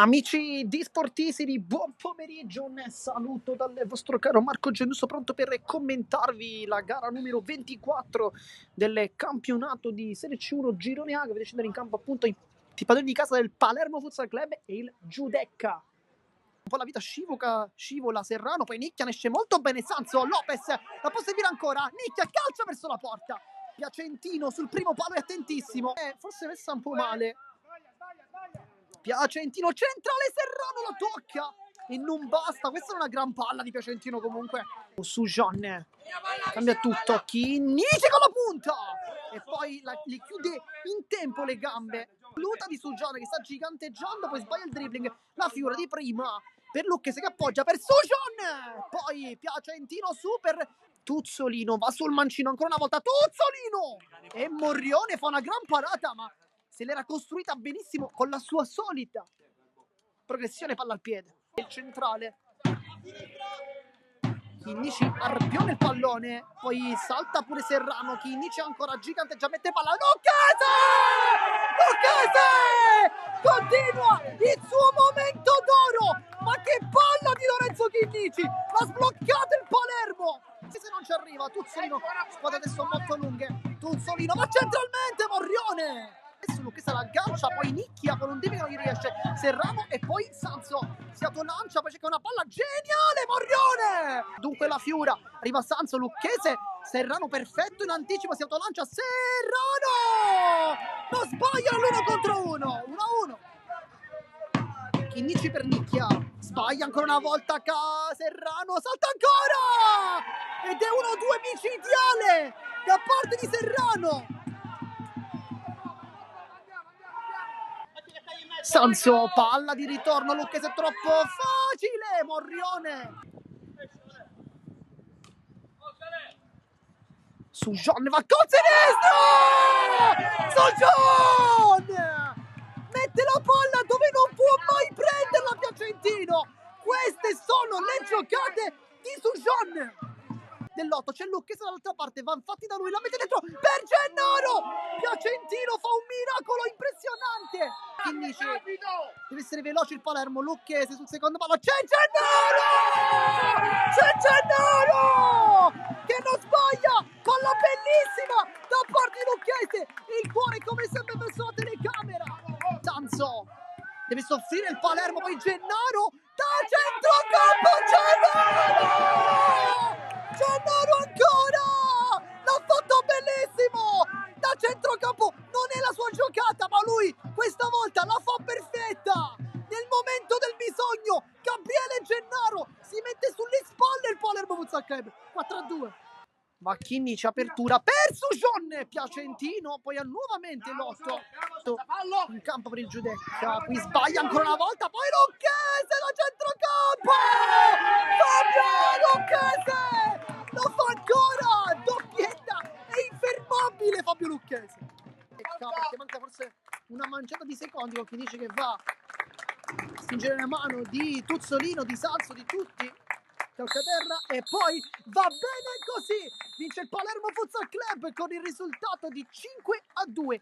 Amici di Sportisimi, buon pomeriggio, un saluto dal vostro caro Marco Genusso, pronto per commentarvi la gara numero 24 del campionato di Serie C1 Girone A, che vede scendere in campo appunto i tifosi di casa del Palermo Futsal Club e il Giudecca. Un po' la vita scivola Serrano, poi Nicchia ne esce molto bene, Sanzo, Lopez, la può servire ancora, Nicchia calcia verso la porta, Piacentino sul primo palo è attentissimo, forse messa un po' male. Piacentino centrale, Serrano la tocca e non basta, questa è una gran palla di Piacentino comunque. Su Jean cambia tutto, Chinnici con la punta e poi li chiude in tempo le gambe. Luta di Sujan che sta giganteggiando, poi sbaglia il dribbling, la figura di prima per Lucchese che appoggia per Sujan, poi Piacentino super Tuzzolino va sul mancino ancora una volta, Tuzzolino e Morrione fa una gran parata, ma se l'era costruita benissimo con la sua solita progressione palla al piede. Il centrale Chinnici arpione il pallone, poi salta pure Serrano, Chinnici ancora gigante, già mette palla, Lucchese continua il suo momento d'oro, ma che palla di Lorenzo Chinnici, ha sbloccato il Palermo, se non ci arriva Tuzzolino, squadre adesso molto lunghe, Tuzzolino va centralmente, Morrione adesso Lucchese la aggancia, poi Nicchia con un dribbling non gli riesce, Serrano e poi Sanzo si autolancia, poi cerca una palla geniale, Morrione! Dunque la Fiura, arriva Sanzo, Lucchese, Serrano perfetto in anticipo, si autolancia, Serrano! Non sbaglia l'1 contro 1, 1-1. Chinnici per Nicchia, sbaglia ancora una volta Serrano, salta ancora! Ed è 1-2 micidiale da parte di Serrano. Sanzo, palla di ritorno, Lucchese è troppo facile, Morrione. Sujan va con sinistro! Sujan! Mette la palla dove non può mai prenderla Piacentino. Queste sono le giocate di Sujan. Dell'8 c'è Lucchese dall'altra parte, va infatti da lui, la mette dentro per Gennaro, Piacentino fa un miracolo impressionante, Chinnici deve essere veloce il Palermo, Lucchese sul secondo palo, c'è Gennaro che non sbaglia, palla bellissima da parte di Lucchese, il cuore come sempre verso la telecamera, Sanzo deve soffrire il Palermo, poi Gennaro da centrocampo, Gennaro ancora! L'ha fatto bellissimo! Da centrocampo non è la sua giocata, ma lui questa volta la fa perfetta! Nel momento del bisogno, Gabriele Gennaro si mette sulle spalle il Palermo Futsal Club. 4-2. Va Chinnici, apertura per Sujon, Piacentino, poi ha nuovamente l'otto in campo per il Giudecca, qui sbaglia ancora una volta, poi Lucchese da centrocampo! Fabio Lucchese! Lo fa ancora! Doppietta! È infermabile Fabio Lucchese! Perché manca forse una manciata di secondi con chi dice che va a stringere la mano di Tuzzolino, di Salso, di tutti. Calcaterra e poi va bene così, vince il Palermo Futsal Club con il risultato di 5-2.